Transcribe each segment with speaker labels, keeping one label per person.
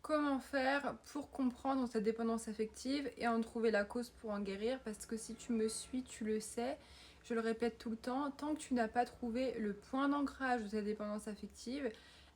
Speaker 1: Comment faire pour comprendre ta dépendance affective et en trouver la cause pour en guérir? Parce que si tu me suis, tu le sais, je le répète tout le temps, tant que tu n'as pas trouvé le point d'ancrage de ta dépendance affective,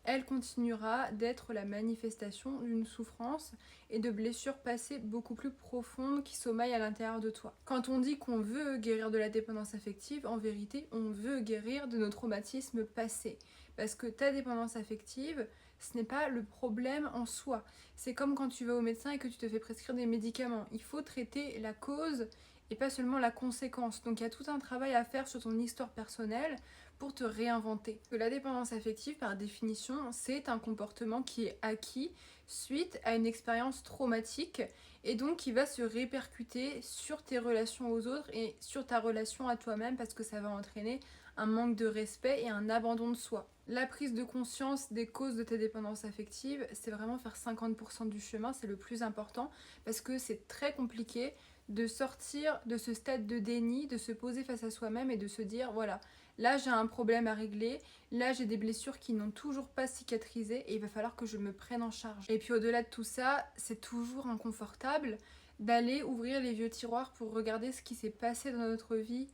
Speaker 1: elle continuera d'être la manifestation d'une souffrance et de blessures passées beaucoup plus profondes qui sommeillent à l'intérieur de toi. Quand on dit qu'on veut guérir de la dépendance affective, en vérité, on veut guérir de nos traumatismes passés. Parce que ta dépendance affective, ce n'est pas le problème en soi. C'est comme quand tu vas au médecin et que tu te fais prescrire des médicaments. Il faut traiter la cause et pas seulement la conséquence. Donc il y a tout un travail à faire sur ton histoire personnelle pour te réinventer. La dépendance affective, par définition, c'est un comportement qui est acquis suite à une expérience traumatique et donc qui va se répercuter sur tes relations aux autres et sur ta relation à toi-même parce que ça va entraîner un manque de respect et un abandon de soi. La prise de conscience des causes de ta dépendance affective, c'est vraiment faire 50% du chemin, c'est le plus important parce que c'est très compliqué de sortir de ce stade de déni, de se poser face à soi-même et de se dire voilà, là j'ai un problème à régler, là j'ai des blessures qui n'ont toujours pas cicatrisé et il va falloir que je me prenne en charge. Et puis au-delà de tout ça, c'est toujours inconfortable d'aller ouvrir les vieux tiroirs pour regarder ce qui s'est passé dans notre vie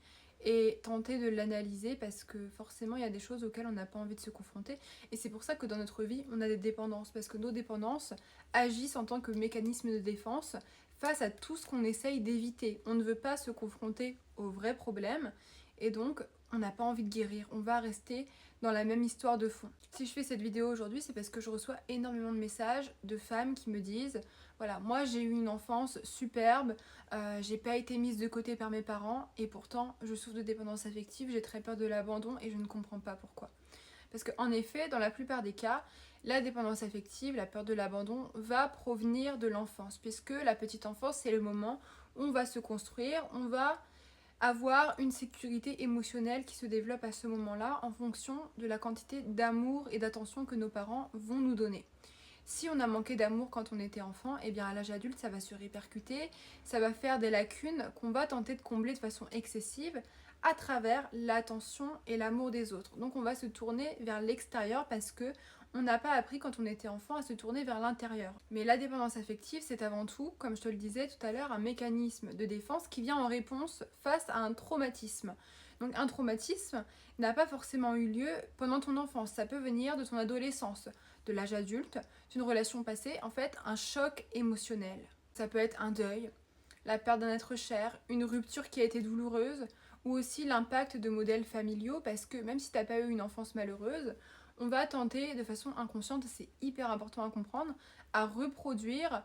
Speaker 1: et tenter de l'analyser parce que forcément il y a des choses auxquelles on n'a pas envie de se confronter et c'est pour ça que dans notre vie on a des dépendances parce que nos dépendances agissent en tant que mécanisme de défense face à tout ce qu'on essaye d'éviter. On ne veut pas se confronter aux vrais problèmes et donc on n'a pas envie de guérir, on va rester dans la même histoire de fond. Si je fais cette vidéo aujourd'hui, c'est parce que je reçois énormément de messages de femmes qui me disent voilà, moi j'ai eu une enfance superbe, j'ai pas été mise de côté par mes parents et pourtant je souffre de dépendance affective, j'ai très peur de l'abandon et je ne comprends pas pourquoi. Parce qu'en effet, dans la plupart des cas, la dépendance affective, la peur de l'abandon, va provenir de l'enfance, puisque la petite enfance, c'est le moment où on va se construire, on va avoir une sécurité émotionnelle qui se développe à ce moment-là en fonction de la quantité d'amour et d'attention que nos parents vont nous donner. Si on a manqué d'amour quand on était enfant, et bien à l'âge adulte, ça va se répercuter, ça va faire des lacunes qu'on va tenter de combler de façon excessive à travers l'attention et l'amour des autres. Donc on va se tourner vers l'extérieur parce que on n'a pas appris quand on était enfant à se tourner vers l'intérieur. Mais la dépendance affective, c'est avant tout, comme je te le disais tout à l'heure, un mécanisme de défense qui vient en réponse face à un traumatisme. Donc un traumatisme n'a pas forcément eu lieu pendant ton enfance, ça peut venir de ton adolescence, de l'âge adulte, d'une relation passée, en fait un choc émotionnel. Ça peut être un deuil, la perte d'un être cher, une rupture qui a été douloureuse, ou aussi l'impact de modèles familiaux, parce que même si t'as pas eu une enfance malheureuse, on va tenter de façon inconsciente, c'est hyper important à comprendre, à reproduire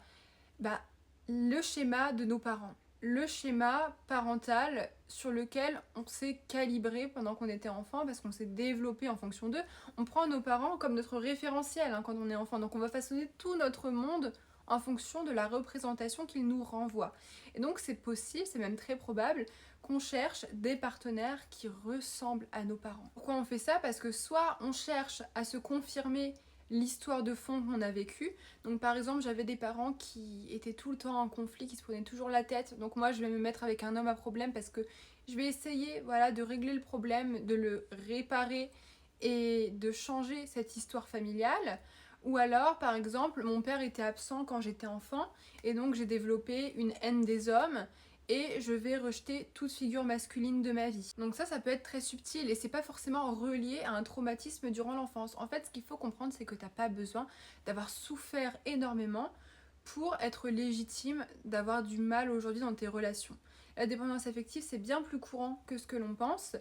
Speaker 1: le schéma de nos parents. Le schéma parental sur lequel on s'est calibré pendant qu'on était enfant parce qu'on s'est développé en fonction d'eux. On prend nos parents comme notre référentiel quand on est enfant. Donc on va façonner tout notre monde en fonction de la représentation qu'ils nous renvoient. Et donc c'est possible, c'est même très probable qu'on cherche des partenaires qui ressemblent à nos parents. Pourquoi on fait ça? Parce que soit on cherche à se confirmer l'histoire de fond qu'on a vécue. Donc par exemple, j'avais des parents qui étaient tout le temps en conflit, qui se prenaient toujours la tête. Donc moi, je vais me mettre avec un homme à problème parce que je vais essayer de régler le problème, de le réparer et de changer cette histoire familiale. Ou alors, par exemple, mon père était absent quand j'étais enfant et donc j'ai développé une haine des hommes et je vais rejeter toute figure masculine de ma vie. Donc ça peut être très subtil et c'est pas forcément relié à un traumatisme durant l'enfance. En fait, ce qu'il faut comprendre, c'est que t'as pas besoin d'avoir souffert énormément pour être légitime d'avoir du mal aujourd'hui dans tes relations. La dépendance affective, c'est bien plus courant que ce que l'on pense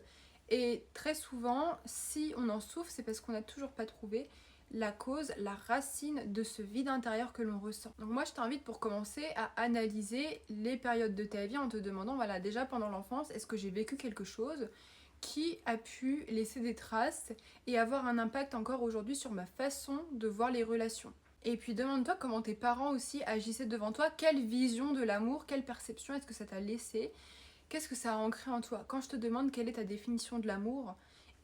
Speaker 1: et très souvent, si on en souffre, c'est parce qu'on n'a toujours pas trouvé la cause, la racine de ce vide intérieur que l'on ressent. Donc moi je t'invite pour commencer à analyser les périodes de ta vie en te demandant, voilà, déjà pendant l'enfance, est-ce que j'ai vécu quelque chose qui a pu laisser des traces et avoir un impact encore aujourd'hui sur ma façon de voir les relations. Et puis demande-toi comment tes parents aussi agissaient devant toi, quelle vision de l'amour, quelle perception est-ce que ça t'a laissé, qu'est-ce que ça a ancré en toi. Quand je te demande quelle est ta définition de l'amour,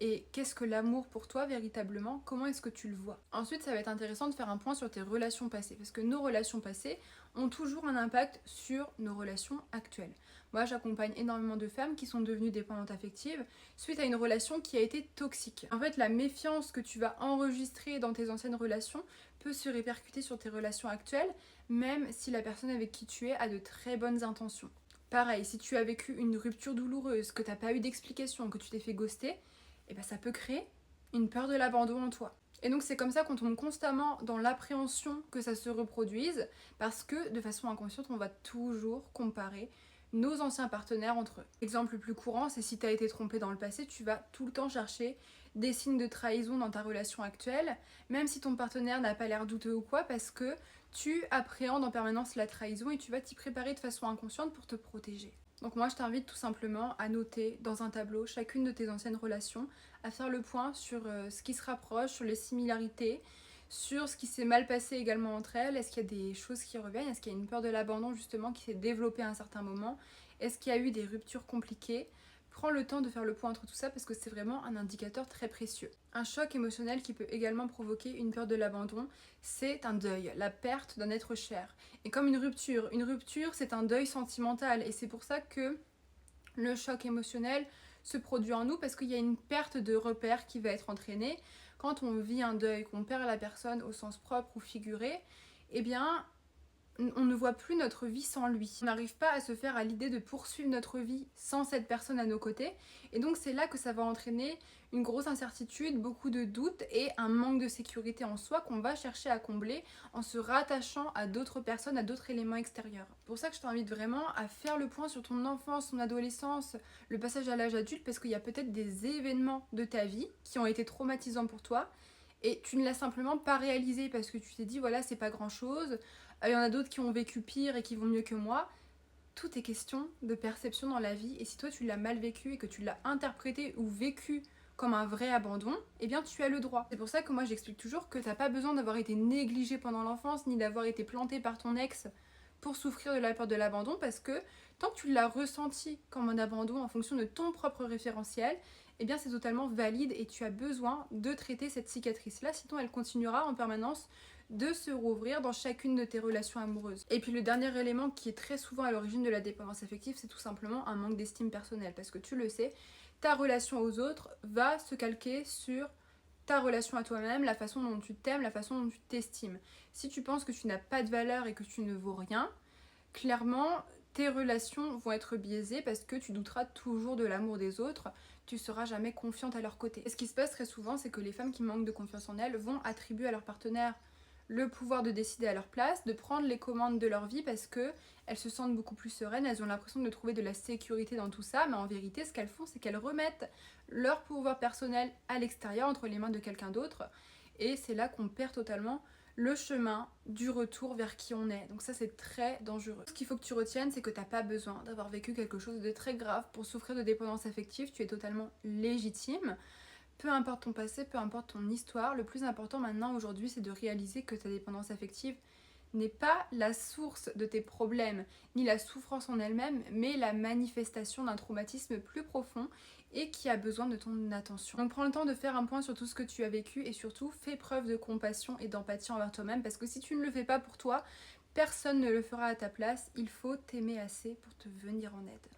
Speaker 1: et qu'est-ce que l'amour pour toi véritablement, comment est-ce que tu le vois. Ensuite, ça va être intéressant de faire un point sur tes relations passées, parce que nos relations passées ont toujours un impact sur nos relations actuelles. Moi, j'accompagne énormément de femmes qui sont devenues dépendantes affectives suite à une relation qui a été toxique. En fait, la méfiance que tu vas enregistrer dans tes anciennes relations peut se répercuter sur tes relations actuelles, même si la personne avec qui tu es a de très bonnes intentions. Pareil, si tu as vécu une rupture douloureuse, que tu n'as pas eu d'explication, que tu t'es fait ghoster, eh ben ça peut créer une peur de l'abandon en toi. Et donc c'est comme ça qu'on tombe constamment dans l'appréhension que ça se reproduise, parce que de façon inconsciente, on va toujours comparer nos anciens partenaires entre eux. L'exemple le plus courant, c'est si tu as été trompé dans le passé, tu vas tout le temps chercher des signes de trahison dans ta relation actuelle, même si ton partenaire n'a pas l'air douteux ou quoi, parce que tu appréhendes en permanence la trahison et tu vas t'y préparer de façon inconsciente pour te protéger. Donc moi je t'invite tout simplement à noter dans un tableau chacune de tes anciennes relations, à faire le point sur ce qui se rapproche, sur les similarités, sur ce qui s'est mal passé également entre elles. Est-ce qu'il y a des choses qui reviennent? Est-ce qu'il y a une peur de l'abandon justement qui s'est développée à un certain moment? Est-ce qu'il y a eu des ruptures compliquées? Prends le temps de faire le point entre tout ça parce que c'est vraiment un indicateur très précieux. Un choc émotionnel qui peut également provoquer une peur de l'abandon, c'est un deuil, la perte d'un être cher. Et comme une rupture c'est un deuil sentimental et c'est pour ça que le choc émotionnel se produit en nous parce qu'il y a une perte de repère qui va être entraînée. Quand on vit un deuil, qu'on perd la personne au sens propre ou figuré, eh bien on ne voit plus notre vie sans lui. On n'arrive pas à se faire à l'idée de poursuivre notre vie sans cette personne à nos côtés. Et donc c'est là que ça va entraîner une grosse incertitude, beaucoup de doutes et un manque de sécurité en soi qu'on va chercher à combler en se rattachant à d'autres personnes, à d'autres éléments extérieurs. C'est pour ça que je t'invite vraiment à faire le point sur ton enfance, ton adolescence, le passage à l'âge adulte, parce qu'il y a peut-être des événements de ta vie qui ont été traumatisants pour toi et tu ne l'as simplement pas réalisé parce que tu t'es dit voilà c'est pas grand chose, il y en a d'autres qui ont vécu pire et qui vont mieux que moi. Tout est question de perception dans la vie et si toi tu l'as mal vécu et que tu l'as interprété ou vécu comme un vrai abandon, eh bien tu as le droit. C'est pour ça que moi j'explique toujours que t'as pas besoin d'avoir été négligé pendant l'enfance ni d'avoir été planté par ton ex pour souffrir de la peur de l'abandon parce que tant que tu l'as ressenti comme un abandon en fonction de ton propre référentiel, eh bien c'est totalement valide et tu as besoin de traiter cette cicatrice-là, sinon elle continuera en permanence de se rouvrir dans chacune de tes relations amoureuses. Et puis le dernier élément qui est très souvent à l'origine de la dépendance affective, c'est tout simplement un manque d'estime personnelle. Parce que tu le sais, ta relation aux autres va se calquer sur ta relation à toi-même, la façon dont tu t'aimes, la façon dont tu t'estimes. Si tu penses que tu n'as pas de valeur et que tu ne vaux rien, clairement, tes relations vont être biaisées parce que tu douteras toujours de l'amour des autres, tu seras jamais confiante à leur côté. Et ce qui se passe très souvent, c'est que les femmes qui manquent de confiance en elles vont attribuer à leur partenaire le pouvoir de décider à leur place, de prendre les commandes de leur vie parce que elles se sentent beaucoup plus sereines, elles ont l'impression de trouver de la sécurité dans tout ça, mais en vérité ce qu'elles font c'est qu'elles remettent leur pouvoir personnel à l'extérieur entre les mains de quelqu'un d'autre et c'est là qu'on perd totalement le chemin du retour vers qui on est. Donc ça c'est très dangereux. Ce qu'il faut que tu retiennes c'est que t'as pas besoin d'avoir vécu quelque chose de très grave pour souffrir de dépendance affective, tu es totalement légitime. Peu importe ton passé, peu importe ton histoire, le plus important maintenant aujourd'hui c'est de réaliser que ta dépendance affective n'est pas la source de tes problèmes, ni la souffrance en elle-même, mais la manifestation d'un traumatisme plus profond et qui a besoin de ton attention. Donc prends le temps de faire un point sur tout ce que tu as vécu et surtout fais preuve de compassion et d'empathie envers toi-même parce que si tu ne le fais pas pour toi, personne ne le fera à ta place. Il faut t'aimer assez pour te venir en aide.